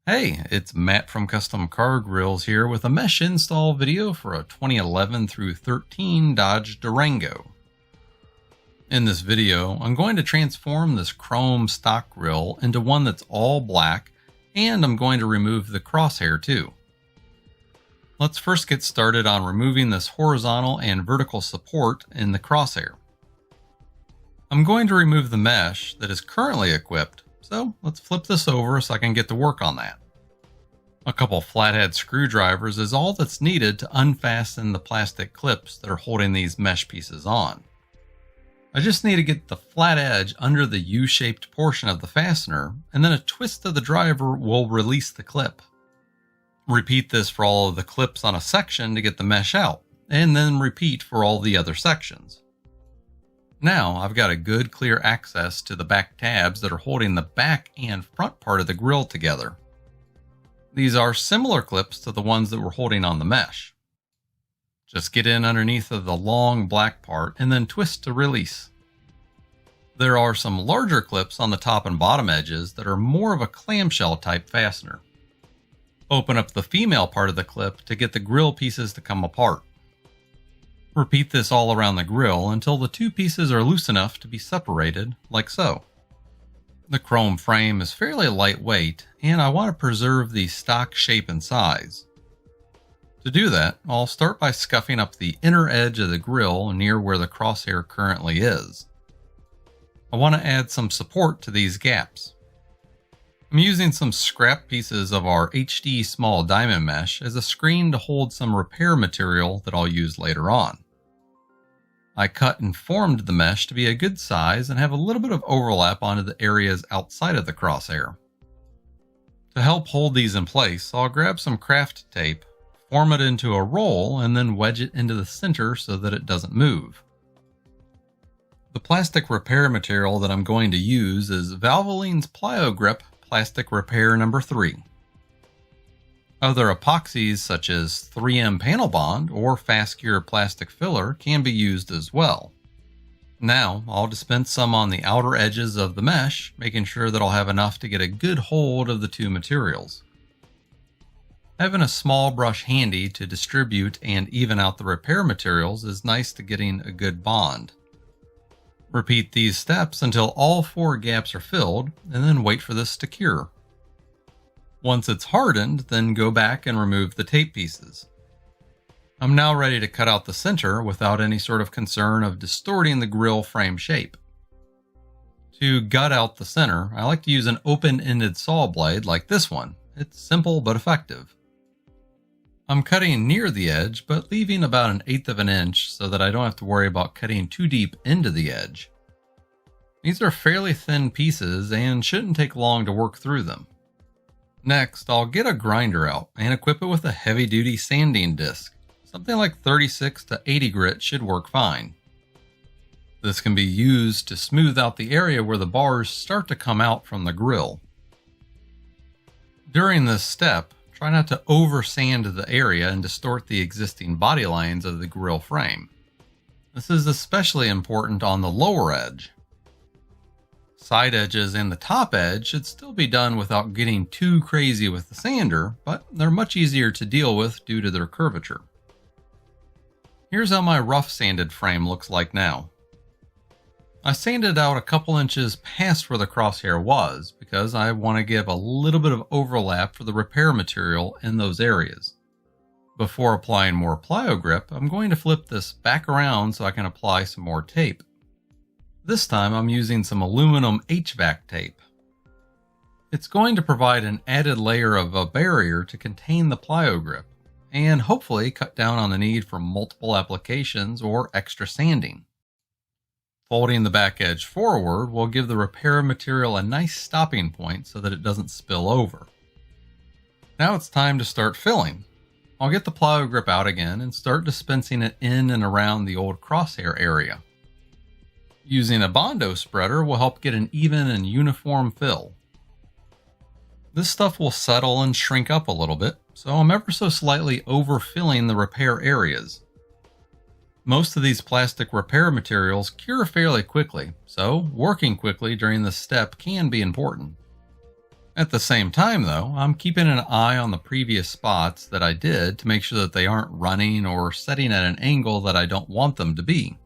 Hey, it's Matt from Custom Car Grills here with a mesh install video for a 2011 through 13 Dodge Durango. In this video, I'm going to transform this chrome stock grill into one that's all black, and I'm going to remove the crosshair too. Let's first get started on removing this horizontal and vertical support in the crosshair. I'm going to remove the mesh that is currently equipped, so let's flip this over so I can get to work on that. A couple flathead screwdrivers is all that's needed to unfasten the plastic clips that are holding these mesh pieces on. I just need to get the flat edge under the U-shaped portion of the fastener, and then a twist of the driver will release the clip. Repeat this for all of the clips on a section to get the mesh out, and then repeat for all the other sections. Now I've got a good clear access to the back tabs that are holding the back and front part of the grill together. These are similar clips to the ones that we're holding on the mesh. Just get in underneath of the long black part and then twist to release. There are some larger clips on the top and bottom edges that are more of a clamshell type fastener. Open up the female part of the clip to get the grill pieces to come apart. Repeat this all around the grill until the two pieces are loose enough to be separated, like so. The chrome frame is fairly lightweight, and I want to preserve the stock shape and size. To do that, I'll start by scuffing up the inner edge of the grill near where the crosshair currently is. I want to add some support to these gaps. I'm using some scrap pieces of our HD small diamond mesh as a screen to hold some repair material that I'll use later on. I cut and formed the mesh to be a good size and have a little bit of overlap onto the areas outside of the crosshair. To help hold these in place, I'll grab some craft tape, form it into a roll, and then wedge it into the center so that it doesn't move. The plastic repair material that I'm going to use is Valvoline's Plyo Grip Plastic Repair number 3. Other epoxies such as 3M Panel Bond or Fast Cure plastic filler can be used as well. Now I'll dispense some on the outer edges of the mesh, making sure that I'll have enough to get a good hold of the two materials. Having a small brush handy to distribute and even out the repair materials is nice to getting a good bond. Repeat these steps until all 4 gaps are filled, and then wait for this to cure. Once it's hardened, then go back and remove the tape pieces. I'm now ready to cut out the center without any sort of concern of distorting the grill frame shape. To gut out the center, I like to use an open-ended saw blade like this one. It's simple but effective. I'm cutting near the edge, but leaving about 1/8 of an inch so that I don't have to worry about cutting too deep into the edge. These are fairly thin pieces and shouldn't take long to work through them. Next, I'll get a grinder out and equip it with a heavy-duty sanding disc. Something like 36 to 80 grit should work fine. This can be used to smooth out the area where the bars start to come out from the grill. During this step, try not to over-sand the area and distort the existing body lines of the grill frame. This is especially important on the lower edge. Side edges and the top edge should still be done without getting too crazy with the sander, but they're much easier to deal with due to their curvature. Here's how my rough sanded frame looks like now. I sanded out a couple inches past where the crosshair was because I want to give a little bit of overlap for the repair material in those areas. Before applying more Plyo Grip, I'm going to flip this back around so I can apply some more tape. This time I'm using some aluminum HVAC tape. It's going to provide an added layer of a barrier to contain the Plyo Grip, and hopefully cut down on the need for multiple applications or extra sanding. Folding the back edge forward will give the repair material a nice stopping point so that it doesn't spill over. Now it's time to start filling. I'll get the Plyo Grip out again and start dispensing it in and around the old crosshair area. Using a Bondo spreader will help get an even and uniform fill. This stuff will settle and shrink up a little bit, so I'm ever so slightly overfilling the repair areas. Most of these plastic repair materials cure fairly quickly, so working quickly during this step can be important. At the same time though, I'm keeping an eye on the previous spots that I did to make sure that they aren't running or setting at an angle that I don't want them to be.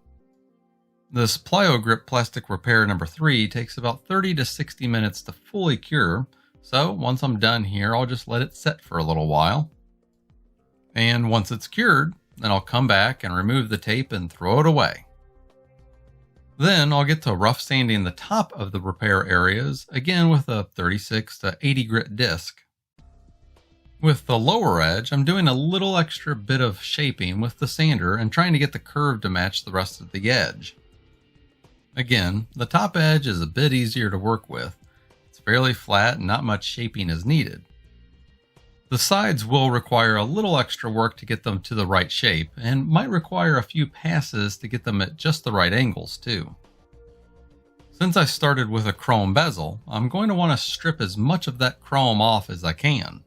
This Plyo Grip plastic repair number 3 takes about 30 to 60 minutes to fully cure, so once I'm done here, I'll just let it set for a little while. And once it's cured, then I'll come back and remove the tape and throw it away. Then I'll get to rough sanding the top of the repair areas, again with a 36 to 80 grit disc. With the lower edge, I'm doing a little extra bit of shaping with the sander and trying to get the curve to match the rest of the edge. Again, the top edge is a bit easier to work with. It's fairly flat and not much shaping is needed. The sides will require a little extra work to get them to the right shape, and might require a few passes to get them at just the right angles too. Since I started with a chrome bezel, I'm going to want to strip as much of that chrome off as I can.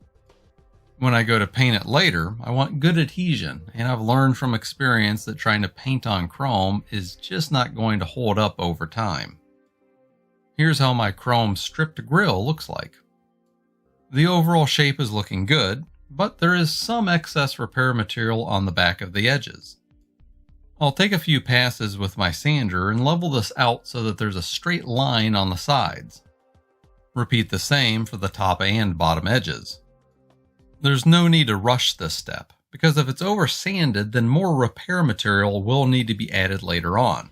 When I go to paint it later, I want good adhesion, and I've learned from experience that trying to paint on chrome is just not going to hold up over time. Here's how my chrome stripped grill looks like. The overall shape is looking good, but there is some excess repair material on the back of the edges. I'll take a few passes with my sander and level this out so that there's a straight line on the sides. Repeat the same for the top and bottom edges. There's no need to rush this step, because if it's over sanded, then more repair material will need to be added later on.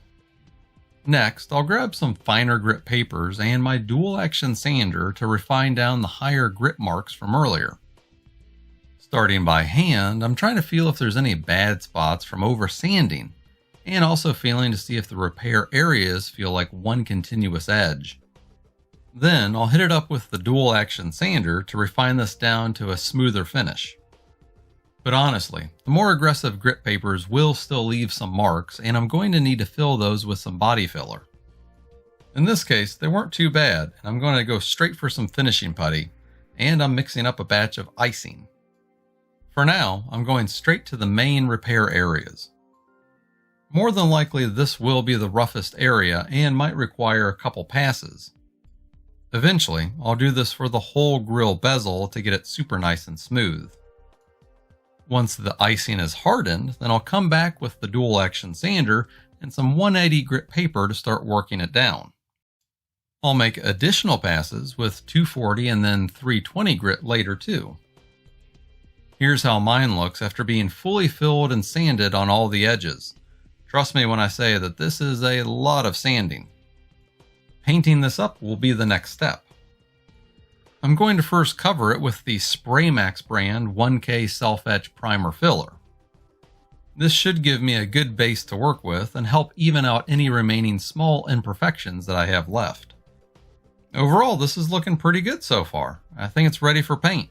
Next, I'll grab some finer grit papers and my dual action sander to refine down the higher grit marks from earlier. Starting by hand, I'm trying to feel if there's any bad spots from over sanding, and also feeling to see if the repair areas feel like one continuous edge. Then I'll hit it up with the dual action sander to refine this down to a smoother finish. But honestly, the more aggressive grit papers will still leave some marks, and I'm going to need to fill those with some body filler. In this case, they weren't too bad, and I'm going to go straight for some finishing putty, and I'm mixing up a batch of icing. For now, I'm going straight to the main repair areas. More than likely, this will be the roughest area and might require a couple passes. Eventually, I'll do this for the whole grill bezel to get it super nice and smooth. Once the icing is hardened, then I'll come back with the dual action sander and some 180 grit paper to start working it down. I'll make additional passes with 240 and then 320 grit later too. Here's how mine looks after being fully filled and sanded on all the edges. Trust me when I say that this is a lot of sanding. Painting this up will be the next step. I'm going to first cover it with the SprayMax brand 1K Self-Etch Primer Filler. This should give me a good base to work with and help even out any remaining small imperfections that I have left. Overall, this is looking pretty good so far. I think it's ready for paint.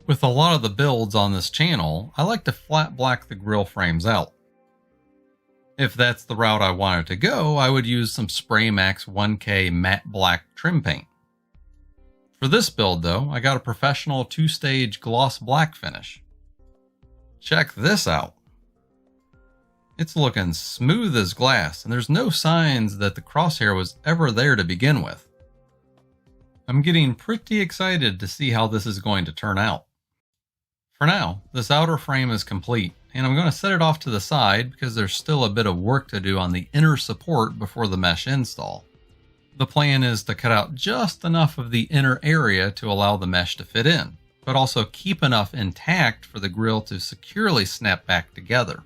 With a lot of the builds on this channel, I like to flat black the grill frames out. If that's the route I wanted to go, I would use some SprayMax 1K Matte Black trim paint. For this build though, I got a professional 2-stage gloss black finish. Check this out. It's looking smooth as glass, and there's no signs that the crosshair was ever there to begin with. I'm getting pretty excited to see how this is going to turn out. For now, this outer frame is complete, and I'm going to set it off to the side because there's still a bit of work to do on the inner support before the mesh install. The plan is to cut out just enough of the inner area to allow the mesh to fit in, but also keep enough intact for the grill to securely snap back together.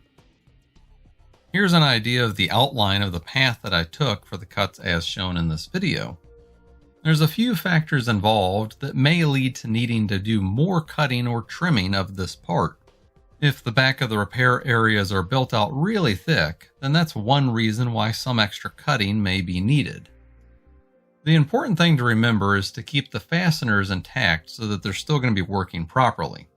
Here's an idea of the outline of the path that I took for the cuts as shown in this video. There's a few factors involved that may lead to needing to do more cutting or trimming of this part. If the back of the repair areas are built out really thick, then that's one reason why some extra cutting may be needed. The important thing to remember is to keep the fasteners intact so that they're still going to be working properly.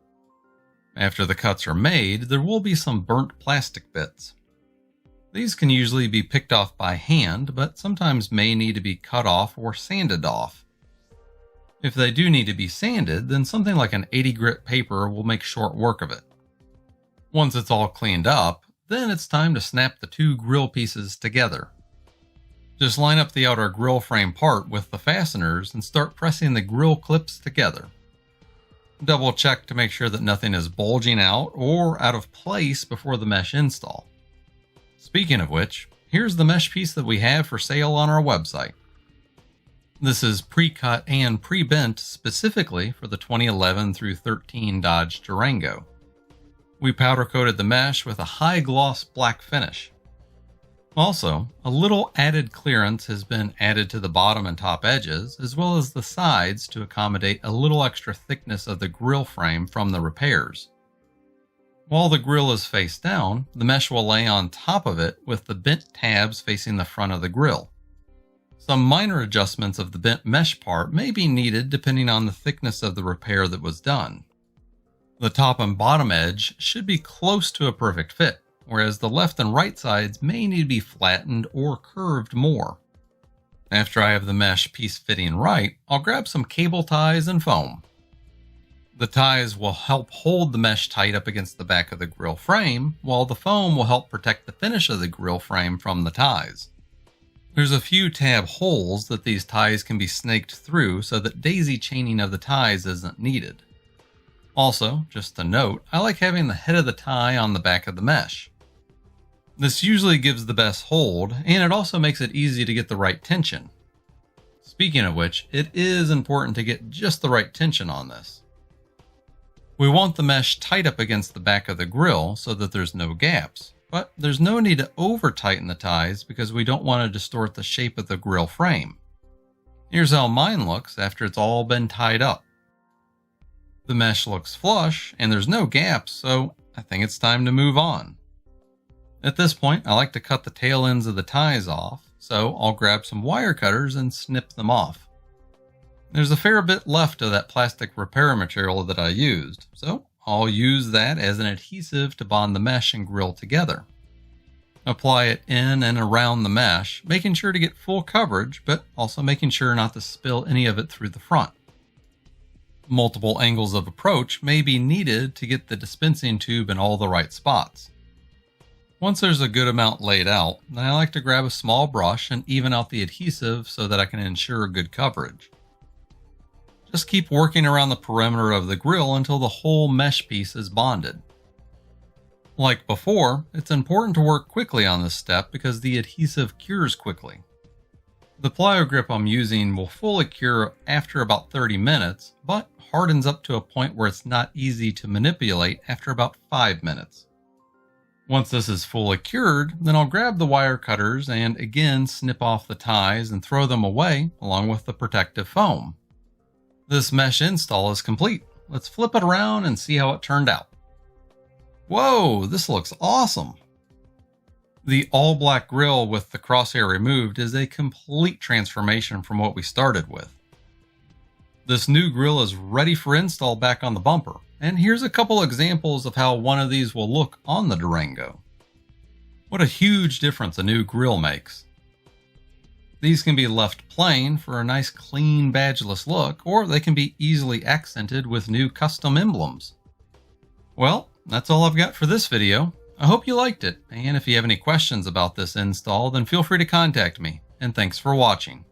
After the cuts are made, there will be some burnt plastic bits. These can usually be picked off by hand, but sometimes may need to be cut off or sanded off. If they do need to be sanded, then something like an 80 grit paper will make short work of it. Once it's all cleaned up, then it's time to snap the two grill pieces together. Just line up the outer grill frame part with the fasteners and start pressing the grill clips together. Double check to make sure that nothing is bulging out or out of place before the mesh install. Speaking of which, here's the mesh piece that we have for sale on our website. This is pre-cut and pre-bent specifically for the 2011 through 13 Dodge Durango. We powder coated the mesh with a high gloss black finish. Also, a little added clearance has been added to the bottom and top edges, as well as the sides to accommodate a little extra thickness of the grill frame from the repairs. While the grill is face down, the mesh will lay on top of it with the bent tabs facing the front of the grill. Some minor adjustments of the bent mesh part may be needed depending on the thickness of the repair that was done. The top and bottom edge should be close to a perfect fit, whereas the left and right sides may need to be flattened or curved more. After I have the mesh piece fitting right, I'll grab some cable ties and foam. The ties will help hold the mesh tight up against the back of the grill frame, while the foam will help protect the finish of the grill frame from the ties. There's a few tab holes that these ties can be snaked through so that daisy chaining of the ties isn't needed. Also, just a note, I like having the head of the tie on the back of the mesh. This usually gives the best hold, and it also makes it easy to get the right tension. Speaking of which, it is important to get just the right tension on this. We want the mesh tight up against the back of the grill so that there's no gaps, but there's no need to over tighten the ties because we don't want to distort the shape of the grill frame. Here's how mine looks after it's all been tied up. The mesh looks flush and there's no gaps, so I think it's time to move on. At this point, I like to cut the tail ends of the ties off, so I'll grab some wire cutters and snip them off. There's a fair bit left of that plastic repair material that I used, so I'll use that as an adhesive to bond the mesh and grill together. Apply it in and around the mesh, making sure to get full coverage, but also making sure not to spill any of it through the front. Multiple angles of approach may be needed to get the dispensing tube in all the right spots. Once there's a good amount laid out, then I like to grab a small brush and even out the adhesive so that I can ensure good coverage. Just keep working around the perimeter of the grill until the whole mesh piece is bonded. Like before, it's important to work quickly on this step because the adhesive cures quickly. The plyo grip I'm using will fully cure after about 30 minutes, but hardens up to a point where it's not easy to manipulate after about 5 minutes. Once this is fully cured, then I'll grab the wire cutters and again snip off the ties and throw them away along with the protective foam. This mesh install is complete. Let's flip it around and see how it turned out. Whoa, this looks awesome! The all-black grill with the crosshair removed is a complete transformation from what we started with. This new grill is ready for install back on the bumper, and here's a couple examples of how one of these will look on the Durango. What a huge difference a new grill makes. These can be left plain for a nice clean badgeless look, or they can be easily accented with new custom emblems. Well, that's all I've got for this video. I hope you liked it, and if you have any questions about this install, then feel free to contact me, and thanks for watching.